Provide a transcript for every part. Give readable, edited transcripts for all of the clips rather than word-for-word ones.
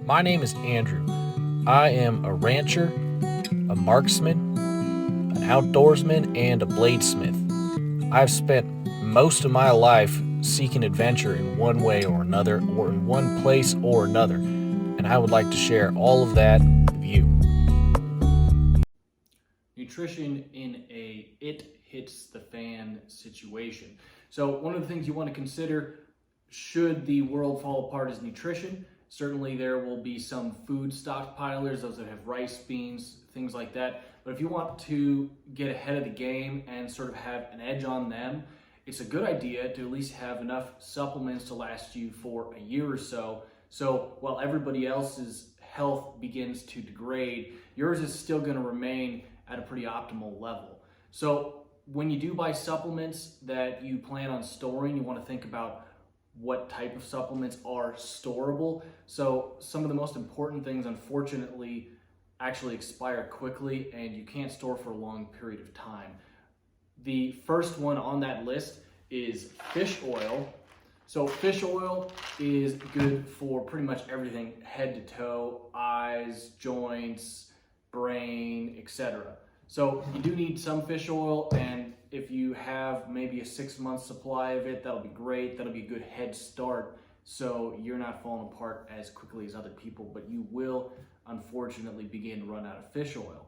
My name is Andrew. I am a rancher, a marksman, an outdoorsman, and a bladesmith. I've spent most of my life seeking adventure in one way or another, or in one place or another, and I would like to share all of that with you. Nutrition in a it hits the fan situation. So one of the things you want to consider should the world fall apart is nutrition. Certainly there will be some food stockpilers, those that have rice, beans, things like that. But if you want to get ahead of the game and sort of have an edge on them, it's a good idea to at least have enough supplements to last you for a year or so. So while everybody else's health begins to degrade, yours is still going to remain at a pretty optimal level. So when you do buy supplements that you plan on storing, you want to think about what type of supplements are storable. So some of the most important things, unfortunately, actually expire quickly and you can't store for a long period of time. The first one on that list is fish oil. So fish oil is good for pretty much everything, head to toe, eyes, joints, brain, etc. So you do need some fish oil, and if you have maybe a 6-month supply of it, that'll be great. That'll be a good head start so you're not falling apart as quickly as other people, but you will unfortunately begin to run out of fish oil.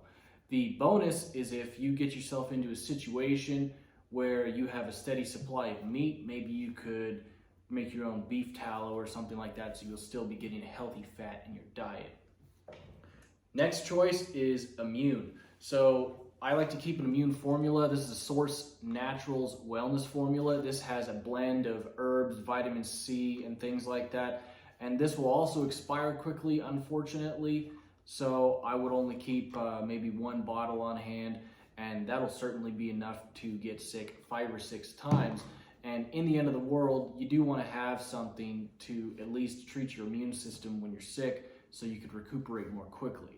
The bonus is if you get yourself into a situation where you have a steady supply of meat, maybe you could make your own beef tallow or something like that, so you'll still be getting a healthy fat in your diet. Next choice is immune. So I like to keep an immune formula. This is a Source Naturals wellness formula. This has a blend of herbs, vitamin C, and things like that. And this will also expire quickly, unfortunately. So I would only keep maybe one bottle on hand, and that'll certainly be enough to get sick 5 or 6 times. And in the end of the world, you do want to have something to at least treat your immune system when you're sick so you could recuperate more quickly.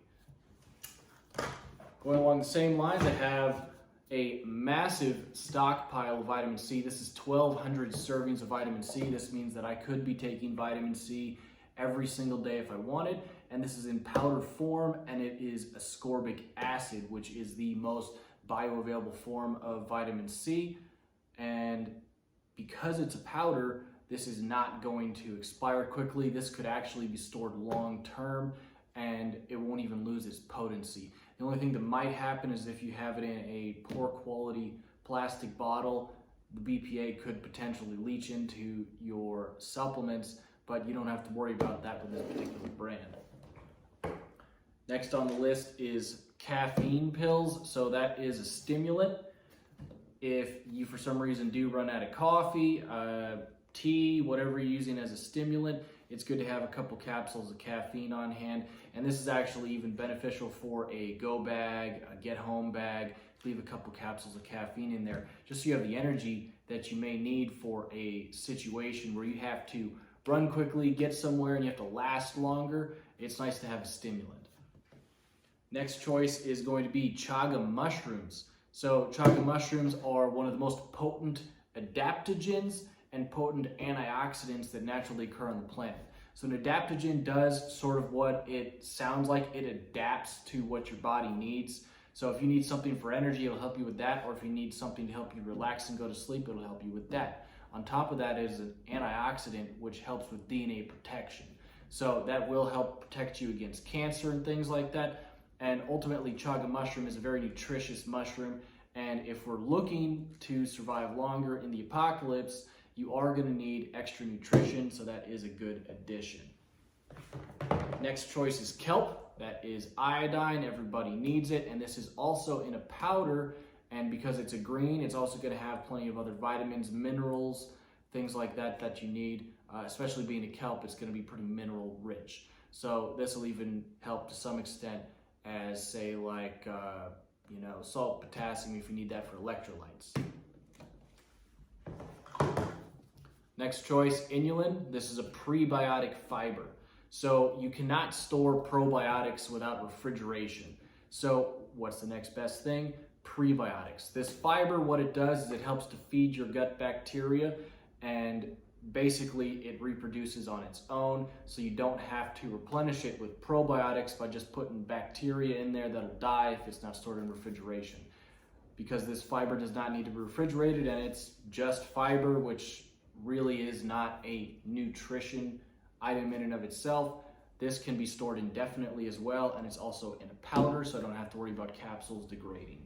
Going along the same lines, I have a massive stockpile of vitamin C. This is 1,200 servings of vitamin C. This means that I could be taking vitamin C every single day if I wanted. And this is in powder form, and it is ascorbic acid, which is the most bioavailable form of vitamin C. And because it's a powder, this is not going to expire quickly. This could actually be stored long term, and it won't even lose its potency. The only thing that might happen is if you have it in a poor quality plastic bottle, the BPA could potentially leach into your supplements, but you don't have to worry about that with this particular brand. Next on the list is caffeine pills. So that is a stimulant. If you for some reason do run out of coffee, tea, whatever you're using as a stimulant, it's good to have a couple capsules of caffeine on hand. And this is actually even beneficial for a go bag, a get home bag. Leave a couple capsules of caffeine in there just so you have the energy that you may need for a situation where you have to run quickly, get somewhere, and you have to last longer. It's nice to have a stimulant. Next choice is going to be chaga mushrooms. So chaga mushrooms are one of the most potent adaptogens and potent antioxidants that naturally occur on the planet. So an adaptogen does sort of what it sounds like. It adapts to what your body needs. So if you need something for energy, it'll help you with that. Or if you need something to help you relax and go to sleep, it'll help you with that. On top of that is an antioxidant, which helps with DNA protection. So that will help protect you against cancer and things like that. And ultimately, chaga mushroom is a very nutritious mushroom. And if we're looking to survive longer in the apocalypse, you are going to need extra nutrition, so that is a good addition. Next choice is kelp. That is iodine. Everybody needs it, and this is also in a powder, and because it's a green, it's also going to have plenty of other vitamins, minerals, things like that that you need. Especially being a kelp, it's going to be pretty mineral rich. So this will even help to some extent as, say, like salt, potassium, if you need that for electrolytes. Next choice, Inulin. This is a prebiotic fiber. So you cannot store probiotics without refrigeration. So what's the next best thing? Prebiotics. This fiber, what it does is it helps to feed your gut bacteria, and basically it reproduces on its own, so you don't have to replenish it with probiotics by just putting bacteria in there that'll die if it's not stored in refrigeration. Because this fiber does not need to be refrigerated, and it's just fiber, which really is not a nutrition item in and of itself. This can be stored indefinitely as well, and it's also in a powder, so I don't have to worry about capsules degrading.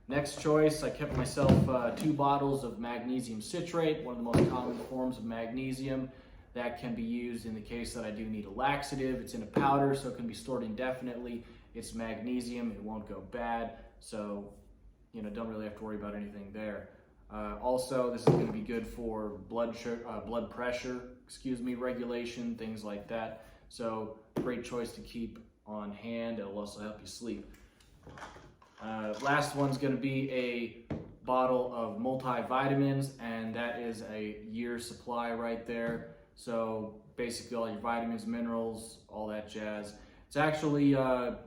Next choice, I kept myself 2 bottles of magnesium citrate, one of the most common forms of magnesium that can be used in the case that I do need a laxative. It's in a powder, so it can be stored indefinitely. It's magnesium, it won't go bad, so don't really have to worry about anything there. Also, this is going to be good for blood pressure, regulation, things like that. So great choice to keep on hand. It'll also help you sleep. Last one's going to be a bottle of multivitamins, and that is a year's supply right there. So basically all your vitamins, minerals, all that jazz. It's actually,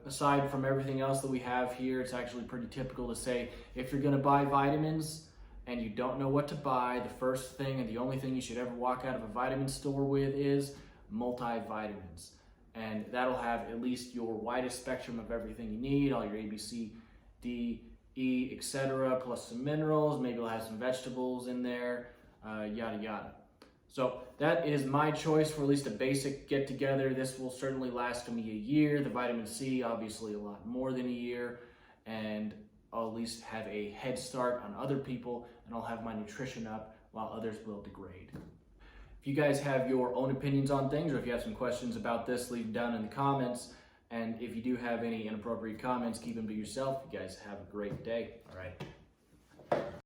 aside from everything else that we have here, it's actually pretty typical to say if you're going to buy vitamins and you don't know what to buy, the first thing and the only thing you should ever walk out of a vitamin store with is multivitamins. And that'll have at least your widest spectrum of everything you need, all your A, B, C, D, E, etc., plus some minerals. Maybe it'll have some vegetables in there, yada yada. So that is my choice for at least a basic get together. This will certainly last me a year. The vitamin C, obviously a lot more than a year, and I'll at least have a head start on other people, and I'll have my nutrition up while others will degrade. If you guys have your own opinions on things, or if you have some questions about this, leave them down in the comments. And if you do have any inappropriate comments, keep them to yourself. You guys have a great day. All right.